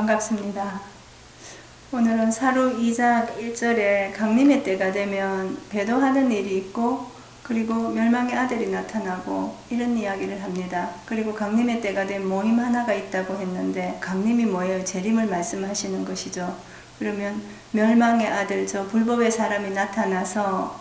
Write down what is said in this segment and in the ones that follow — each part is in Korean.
반갑습니다. 오늘은 사루 2장 1절에 강림의 때가 되면 배도하는 일이 있고 그리고 멸망의 아들이 나타나고 이런 이야기를 합니다. 그리고 강림의 때가 된 모임 하나가 있다고 했는데 강림이 뭐예요? 재림을 말씀하시는 것이죠. 그러면 멸망의 아들, 저 불법의 사람이 나타나서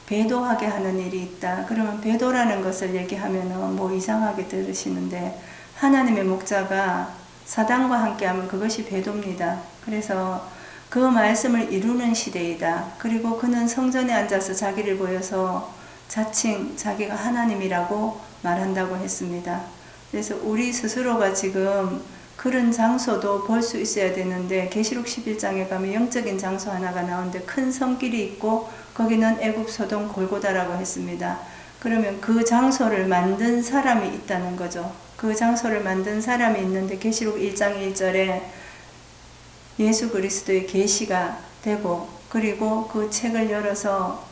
배도하게 하는 일이 있다. 그러면 배도라는 것을 얘기하면 뭐 이상하게 들으시는데 하나님의 목자가 사단과 함께하면 그것이 배도입니다. 그래서 그 말씀을 이루는 시대이다. 그리고 그는 성전에 앉아서 자기를 보여서 자칭 자기가 하나님이라고 말한다고 했습니다. 그래서 우리 스스로가 지금 그런 장소도 볼 수 있어야 되는데 계시록 11장에 가면 영적인 장소 하나가 나오는데 큰 성길이 있고 거기는 애굽 소돔 골고다라고 했습니다. 그러면 그 장소를 만든 사람이 있다는 거죠. 그 장소를 만든 사람이 있는데 계시록 1장 1절에 예수 그리스도의 계시가 되고 그리고 그 책을 열어서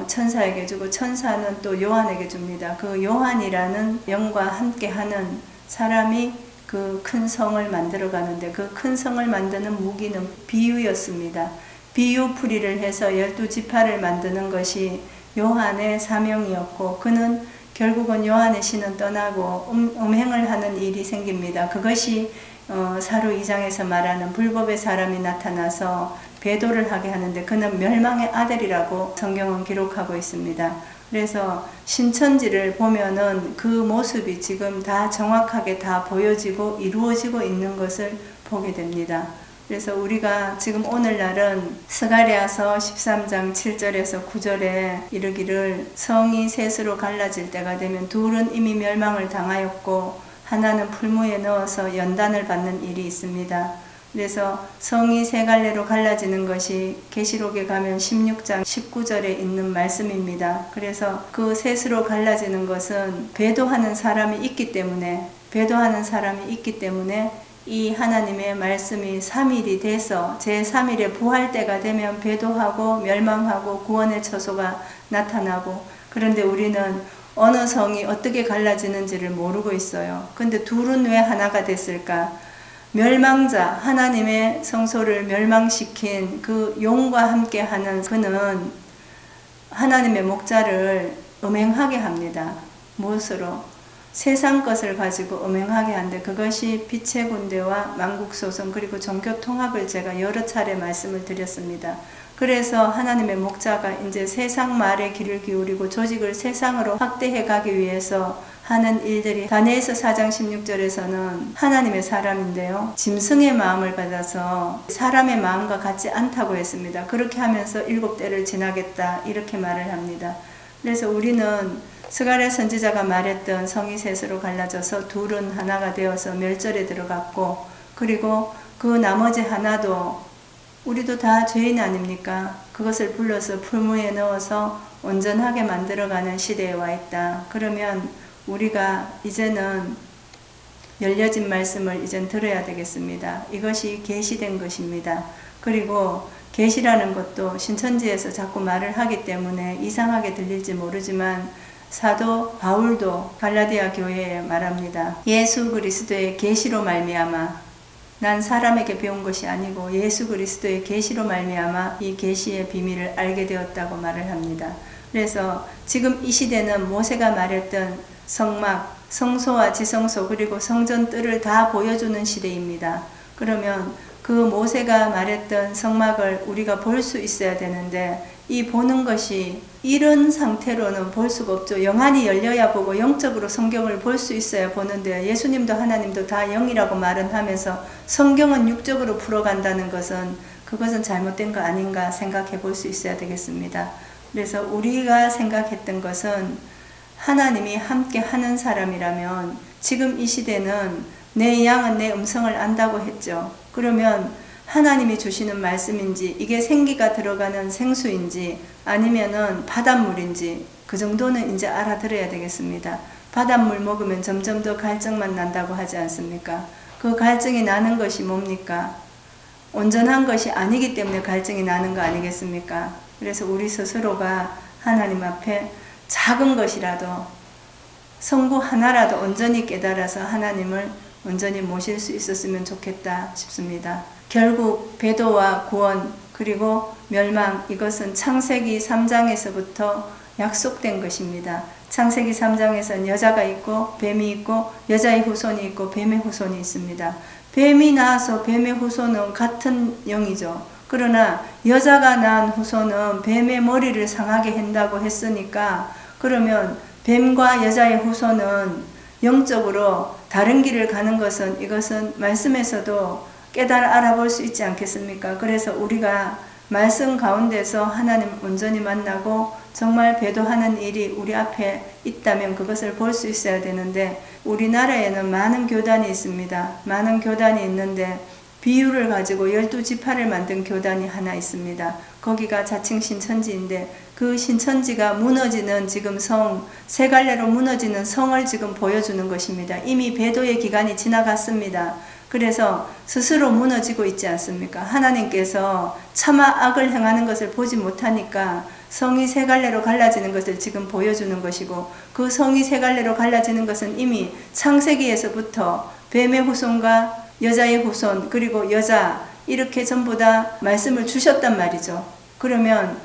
천사에게 주고 천사는 또 요한에게 줍니다. 그 요한이라는 영과 함께하는 사람이 그 큰 성을 만들어 가는데 그 큰 성을 만드는 무기는 비유였습니다. 비유풀이를 해서 12지파를 만드는 것이 요한의 사명이었고 그는 결국은 요한의 신은 떠나고 음행을 하는 일이 생깁니다. 그것이 사루 2장에서 말하는 불법의 사람이 나타나서 배도를 하게 하는데 그는 멸망의 아들이라고 성경은 기록하고 있습니다. 그래서 신천지를 보면은 그 모습이 지금 다 정확하게 다 보여지고 이루어지고 있는 것을 보게 됩니다. 그래서 우리가 지금 오늘날은 스가랴서 13장 7절에서 9절에 이르기를 성이 셋으로 갈라질 때가 되면 둘은 이미 멸망을 당하였고 하나는 풀무에 넣어서 연단을 받는 일이 있습니다. 그래서 성이 세 갈래로 갈라지는 것이 계시록에 가면 16장 19절에 있는 말씀입니다. 그래서 그 셋으로 갈라지는 것은 배도하는 사람이 있기 때문에 이 하나님의 말씀이 3일이 돼서 제3일에 부활 때가 되면 배도하고 멸망하고 구원의 처소가 나타나고 그런데 우리는 어느 성이 어떻게 갈라지는지를 모르고 있어요. 근데 둘은 왜 하나가 됐을까? 멸망자, 하나님의 성소를 멸망시킨 그 용과 함께 하는 그는 하나님의 목자를 음행하게 합니다. 무엇으로? 세상 것을 가지고 음행하게 하는데 그것이 빛의 군대와 만국소성 그리고 종교통합을 제가 여러 차례 말씀을 드렸습니다. 그래서 하나님의 목자가 이제 세상 말에 귀를 기울이고 조직을 세상으로 확대해 가기 위해서 하는 일들이 다니엘서 4장 16절에서는 하나님의 사람인데요. 짐승의 마음을 받아서 사람의 마음과 같지 않다고 했습니다. 그렇게 하면서 7대를 지나겠다 이렇게 말을 합니다. 그래서 우리는 스가랴 선지자가 말했던 성이 셋으로 갈라져서 둘은 하나가 되어서 멸절에 들어갔고 그리고 그 나머지 하나도 우리도 다 죄인 아닙니까? 그것을 불러서 풀무에 넣어서 온전하게 만들어가는 시대에 와 있다. 그러면 우리가 이제는 열려진 말씀을 이젠 들어야 되겠습니다. 이것이 계시된 것입니다. 그리고 계시라는 것도 신천지에서 자꾸 말을 하기 때문에 이상하게 들릴지 모르지만 사도 바울도 갈라디아 교회에 말합니다. 예수 그리스도의 계시로 말미암아 난 사람에게 배운 것이 아니고 예수 그리스도의 계시로 말미암아 이 계시의 비밀을 알게 되었다고 말을 합니다. 그래서 지금 이 시대는 모세가 말했던 성막, 성소와 지성소 그리고 성전 뜰을 다 보여주는 시대입니다. 그러면 그 모세가 말했던 성막을 우리가 볼 수 있어야 되는데 이 보는 것이 이런 상태로는 볼 수가 없죠. 영안이 열려야 보고 영적으로 성경을 볼 수 있어야 보는데 예수님도 하나님도 다 영이라고 말은 하면서 성경은 육적으로 풀어간다는 것은 그것은 잘못된 거 아닌가 생각해 볼 수 있어야 되겠습니다. 그래서 우리가 생각했던 것은 하나님이 함께 하는 사람이라면 지금 이 시대는 내 양은 내 음성을 안다고 했죠. 그러면 하나님이 주시는 말씀인지 이게 생기가 들어가는 생수인지 아니면은 바닷물인지 그 정도는 이제 알아들어야 되겠습니다. 바닷물 먹으면 점점 더 갈증만 난다고 하지 않습니까? 그 갈증이 나는 것이 뭡니까? 온전한 것이 아니기 때문에 갈증이 나는 거 아니겠습니까? 그래서 우리 스스로가 하나님 앞에 작은 것이라도 성부 하나라도 온전히 깨달아서 하나님을 온전히 모실 수 있었으면 좋겠다 싶습니다. 결국 배도와 구원 그리고 멸망, 이것은 창세기 3장에서부터 약속된 것입니다. 창세기 3장에서는 여자가 있고 뱀이 있고 여자의 후손이 있고 뱀의 후손이 있습니다. 뱀이 낳아서 뱀의 후손은 같은 영이죠. 그러나 여자가 낳은 후손은 뱀의 머리를 상하게 한다고 했으니까, 그러면 뱀과 여자의 후손은 영적으로 다른 길을 가는 것은, 이것은 말씀에서도 깨달아 알아볼 수 있지 않겠습니까? 그래서 우리가 말씀 가운데서 하나님 온전히 만나고 정말 배도하는 일이 우리 앞에 있다면 그것을 볼 수 있어야 되는데, 우리나라에는 많은 교단이 있습니다. 많은 교단이 있는데 비유를 가지고 12지파를 만든 교단이 하나 있습니다. 거기가 자칭 신천지인데 그 신천지가 무너지는 지금 세 갈래로 무너지는 성을 지금 보여주는 것입니다. 이미 배도의 기간이 지나갔습니다. 그래서 스스로 무너지고 있지 않습니까? 하나님께서 차마 악을 행하는 것을 보지 못하니까 성이 세 갈래로 갈라지는 것을 지금 보여주는 것이고, 그 성이 세 갈래로 갈라지는 것은 이미 창세기에서부터 뱀의 후손과 여자의 후손 그리고 여자 이렇게 전부 다 말씀을 주셨단 말이죠. 그러면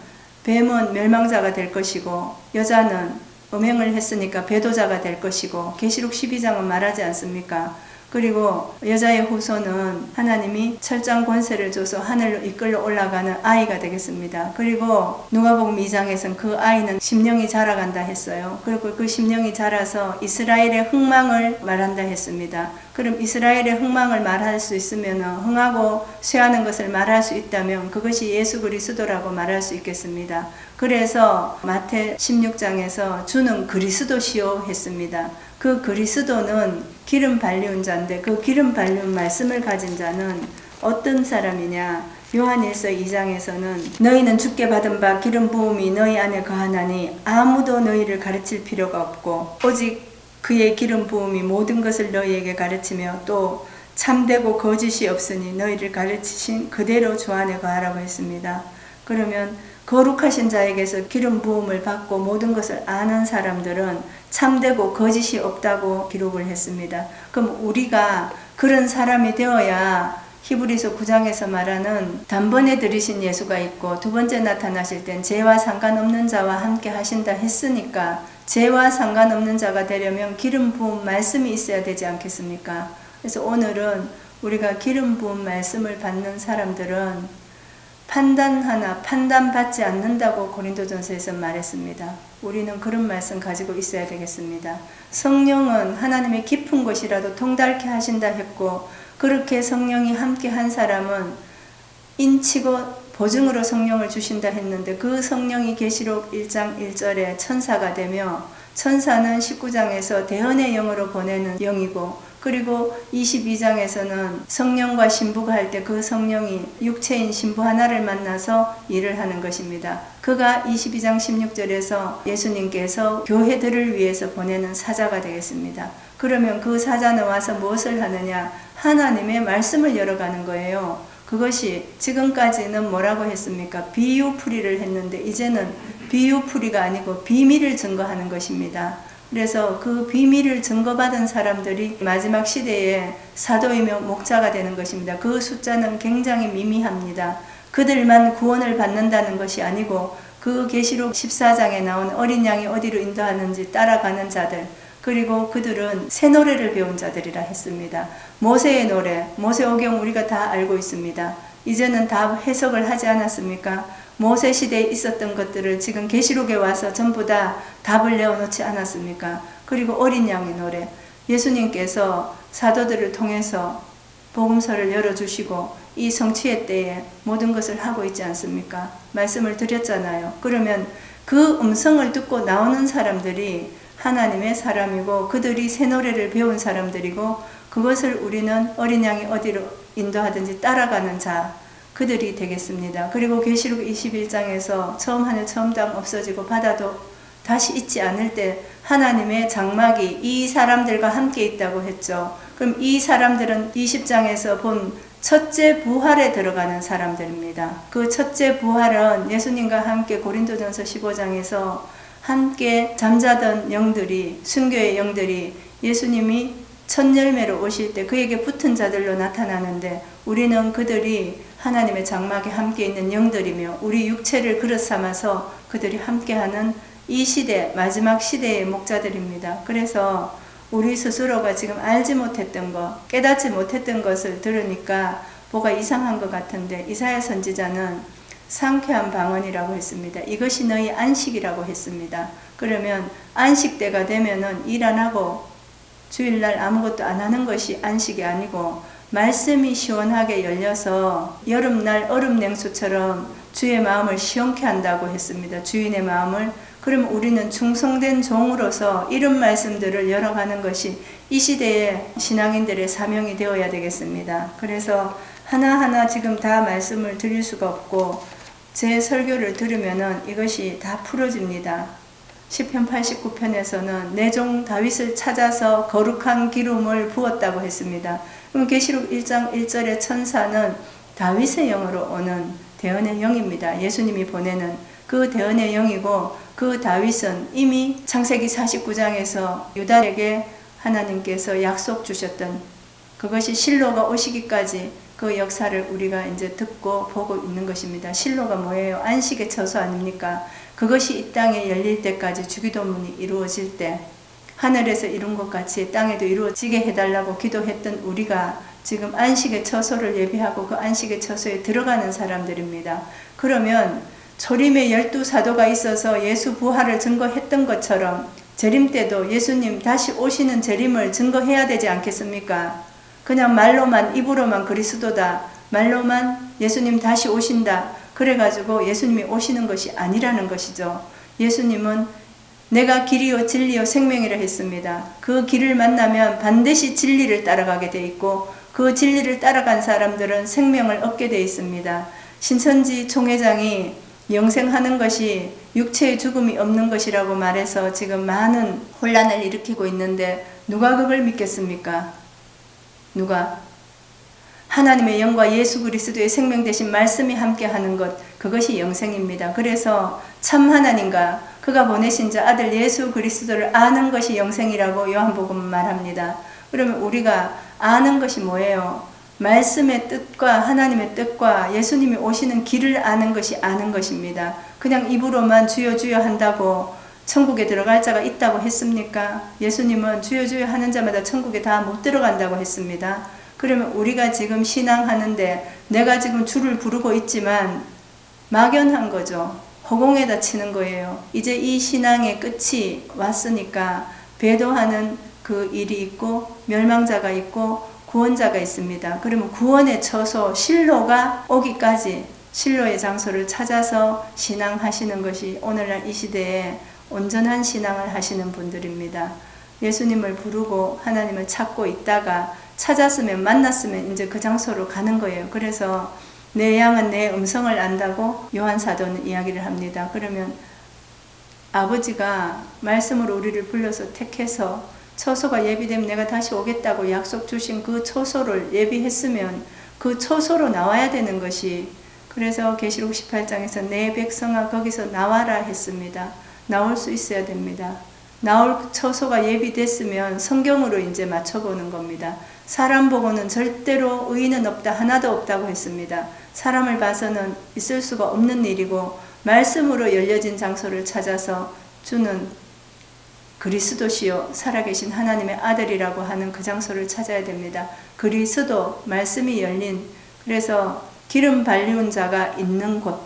뱀은 멸망자가 될 것이고 여자는 음행을 했으니까 배도자가 될 것이고, 계시록 12장은 말하지 않습니까? 그리고 여자의 후손은 하나님이 철장 권세를 줘서 하늘로 이끌러 올라가는 아이가 되겠습니다. 그리고 누가복음 2장에서는 그 아이는 심령이 자라간다 했어요. 그리고 그 심령이 자라서 이스라엘의 흥망을 말한다 했습니다. 그럼 이스라엘의 흥망을 말할 수 있으면, 흥하고 쇠하는 것을 말할 수 있다면 그것이 예수 그리스도라고 말할 수 있겠습니다. 그래서 마태 16장에서 주는 그리스도시요 했습니다. 그 그리스도는 기름 발리운 자인데, 그 기름 발리운 말씀을 가진 자는 어떤 사람이냐? 요한일서 2장에서는 너희는 주께 받은 바 기름 부음이 너희 안에 거하나니 아무도 너희를 가르칠 필요가 없고 오직 그의 기름 부음이 모든 것을 너희에게 가르치며 또 참되고 거짓이 없으니 너희를 가르치신 그대로 주 안에 거하라고 했습니다. 그러면 거룩하신 자에게서 기름 부음을 받고 모든 것을 아는 사람들은 참되고 거짓이 없다고 기록을 했습니다. 그럼 우리가 그런 사람이 되어야 히브리서 9장에서 말하는 단번에 들이신 예수가 있고 두 번째 나타나실 땐 죄와 상관없는 자와 함께 하신다 했으니까, 죄와 상관없는 자가 되려면 기름 부음 말씀이 있어야 되지 않겠습니까? 그래서 오늘은 우리가 기름 부음 말씀을 받는 사람들은 판단받지 않는다고 고린도전서에서 말했습니다. 우리는 그런 말씀 가지고 있어야 되겠습니다. 성령은 하나님의 깊은 곳이라도 통달케 하신다 했고, 그렇게 성령이 함께 한 사람은 인치고 보증으로 성령을 주신다 했는데, 그 성령이 계시록 1장 1절에 천사가 되며, 천사는 19장에서 대언의 영으로 보내는 영이고, 그리고 22장에서는 성령과 신부가 할 때 그 성령이 육체인 신부 하나를 만나서 일을 하는 것입니다. 그가 22장 16절에서 예수님께서 교회들을 위해서 보내는 사자가 되겠습니다. 그러면 그 사자는 와서 무엇을 하느냐? 하나님의 말씀을 열어가는 거예요. 그것이 지금까지는 뭐라고 했습니까? 비유풀이를 했는데 이제는 비유풀이가 아니고 비밀을 증거하는 것입니다. 그래서 그 비밀을 증거받은 사람들이 마지막 시대에 사도이며 목자가 되는 것입니다. 그 숫자는 굉장히 미미합니다. 그들만 구원을 받는다는 것이 아니고 그 계시록 14장에 나온 어린 양이 어디로 인도하는지 따라가는 자들, 그리고 그들은 새 노래를 배운 자들이라 했습니다. 모세의 노래, 모세오경 우리가 다 알고 있습니다. 이제는 다 해석을 하지 않았습니까? 모세 시대에 있었던 것들을 지금 계시록에 와서 전부 다 답을 내어놓지 않았습니까? 그리고 어린 양의 노래, 예수님께서 사도들을 통해서 복음서를 열어주시고 이 성취의 때에 모든 것을 하고 있지 않습니까? 말씀을 드렸잖아요. 그러면 그 음성을 듣고 나오는 사람들이 하나님의 사람이고 그들이 새 노래를 배운 사람들이고, 그것을 우리는 어린 양이 어디로 인도하든지 따라가는 자, 그들이 되겠습니다. 그리고 계시록 21장에서 처음 하늘 처음 땅 없어지고 바다도 다시 있지 않을 때 하나님의 장막이 이 사람들과 함께 있다고 했죠. 그럼 이 사람들은 20장에서 본 첫째 부활에 들어가는 사람들입니다. 그 첫째 부활은 예수님과 함께 고린도전서 15장에서 함께 잠자던 영들이, 순교의 영들이 예수님이 첫 열매로 오실 때 그에게 붙은 자들로 나타나는데 우리는 그들이 하나님의 장막에 함께 있는 영들이며 우리 육체를 그릇 삼아서 그들이 함께하는 이 시대, 마지막 시대의 목자들입니다. 그래서 우리 스스로가 지금 알지 못했던 것, 깨닫지 못했던 것을 들으니까 뭐가 이상한 것 같은데 이사야 선지자는 상쾌한 방언이라고 했습니다. 이것이 너희 안식이라고 했습니다. 그러면 안식 때가 되면은 일 안 하고 주일날 아무것도 안 하는 것이 안식이 아니고 말씀이 시원하게 열려서 여름날 얼음 냉수처럼 주의 마음을 시원케 한다고 했습니다. 주인의 마음을. 그러면 우리는 충성된 종으로서 이런 말씀들을 열어가는 것이 이 시대의 신앙인들의 사명이 되어야 되겠습니다. 그래서 하나하나 지금 다 말씀을 드릴 수가 없고 제 설교를 들으면은 이것이 다 풀어집니다. 시편 89편에서는 내 종 다윗을 찾아서 거룩한 기름을 부었다고 했습니다. 그럼 계시록 1장 1절의 천사는 다윗의 영으로 오는 대언의 영입니다. 예수님이 보내는 그 대언의 영이고 그 다윗은 이미 창세기 49장에서 유다에게 하나님께서 약속 주셨던 그것이 실로가 오시기까지 그 역사를 우리가 이제 듣고 보고 있는 것입니다. 실로가 뭐예요? 안식의 처소 아닙니까? 그것이 이 땅에 열릴 때까지 주기도문이 이루어질 때 하늘에서 이룬 것 같이 땅에도 이루어지게 해달라고 기도했던 우리가 지금 안식의 처소를 예비하고 그 안식의 처소에 들어가는 사람들입니다. 그러면 초림의 12사도가 있어서 예수 부활을 증거했던 것처럼 재림 때도 예수님 다시 오시는 재림을 증거해야 되지 않겠습니까? 그냥 말로만 입으로만 그리스도다, 말로만 예수님 다시 오신다 그래가지고 예수님이 오시는 것이 아니라는 것이죠. 예수님은 내가 길이요 진리요 생명이라 했습니다. 그 길을 만나면 반드시 진리를 따라가게 돼 있고 그 진리를 따라간 사람들은 생명을 얻게 돼 있습니다. 신천지 총회장이 영생하는 것이 육체의 죽음이 없는 것이라고 말해서 지금 많은 혼란을 일으키고 있는데 누가 그걸 믿겠습니까? 누가? 하나님의 영과 예수 그리스도의 생명 되신 말씀이 함께하는 것, 그것이 영생입니다. 그래서 참 하나님과 그가 보내신 자 아들 예수 그리스도를 아는 것이 영생이라고 요한복음은 말합니다. 그러면 우리가 아는 것이 뭐예요? 말씀의 뜻과 하나님의 뜻과 예수님이 오시는 길을 아는 것이 아는 것입니다. 그냥 입으로만 주여 주여 한다고 천국에 들어갈 자가 있다고 했습니까? 예수님은 주여 주여 하는 자마다 천국에 다 못 들어간다고 했습니다. 그러면 우리가 지금 신앙하는데 내가 지금 주를 부르고 있지만 막연한 거죠. 허공에다 치는 거예요. 이제 이 신앙의 끝이 왔으니까 배도하는 그 일이 있고 멸망자가 있고 구원자가 있습니다. 그러면 구원의 처소 실로가 오기까지 실로의 장소를 찾아서 신앙하시는 것이 오늘날 이 시대에 온전한 신앙을 하시는 분들입니다. 예수님을 부르고 하나님을 찾고 있다가 찾았으면 만났으면 이제 그 장소로 가는 거예요. 그래서 내 양은 내 음성을 안다고 요한 사도는 이야기를 합니다. 그러면 아버지가 말씀으로 우리를 불러서 택해서 처소가 예비되면 내가 다시 오겠다고 약속 주신 그 처소를 예비했으면 그 처소로 나와야 되는 것이, 그래서 계시록 18장에서 내 백성아 거기서 나와라 했습니다. 나올 수 있어야 됩니다. 나올 처소가 예비됐으면 성경으로 이제 맞춰보는 겁니다. 사람 보고는 절대로 의인은 없다, 하나도 없다고 했습니다. 사람을 봐서는 있을 수가 없는 일이고 말씀으로 열려진 장소를 찾아서 주는 그리스도시요 살아계신 하나님의 아들이라고 하는 그 장소를 찾아야 됩니다. 그리스도 말씀이 열린, 그래서 기름 발리운 자가 있는 곳,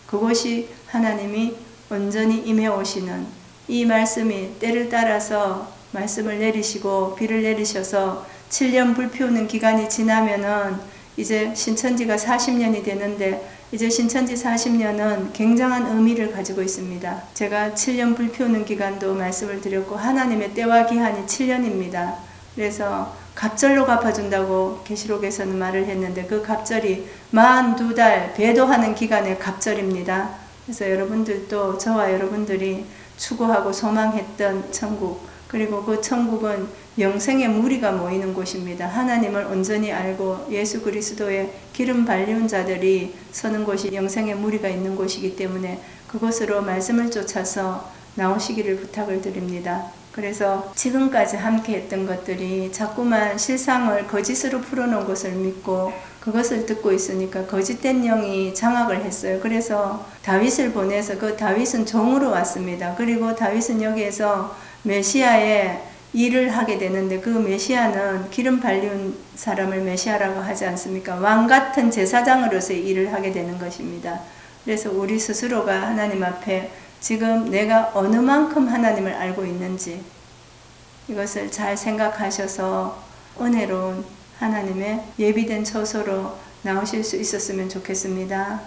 그곳이 하나님이 온전히 임해 오시는, 이 말씀이 때를 따라서 말씀을 내리시고 비를 내리셔서 7년 불 피우는 기간이 지나면은 이제 신천지가 40년이 되는데, 이제 신천지 40년은 굉장한 의미를 가지고 있습니다. 제가 7년 불 피우는 기간도 말씀을 드렸고 하나님의 때와 기한이 7년입니다. 그래서 갑절로 갚아준다고 계시록에서는 말을 했는데 그 갑절이 42달 배도하는 기간의 갑절입니다. 그래서 여러분들도, 저와 여러분들이 추구하고 소망했던 천국, 그리고 그 천국은 영생의 무리가 모이는 곳입니다. 하나님을 온전히 알고 예수 그리스도의 기름 발리운 자들이 서는 곳이 영생의 무리가 있는 곳이기 때문에 그곳으로 말씀을 쫓아서 나오시기를 부탁을 드립니다. 그래서 지금까지 함께 했던 것들이 자꾸만 실상을 거짓으로 풀어놓은 것을 믿고 그것을 듣고 있으니까 거짓된 영이 장악을 했어요. 그래서 다윗을 보내서 그 다윗은 종으로 왔습니다. 그리고 다윗은 여기에서 메시아의 일을 하게 되는데 그 메시아는 기름 발린 사람을 메시아라고 하지 않습니까? 왕 같은 제사장으로서의 일을 하게 되는 것입니다. 그래서 우리 스스로가 하나님 앞에 지금 내가 어느 만큼 하나님을 알고 있는지 이것을 잘 생각하셔서 은혜로운 하나님의 예비된 처소로 나오실 수 있었으면 좋겠습니다.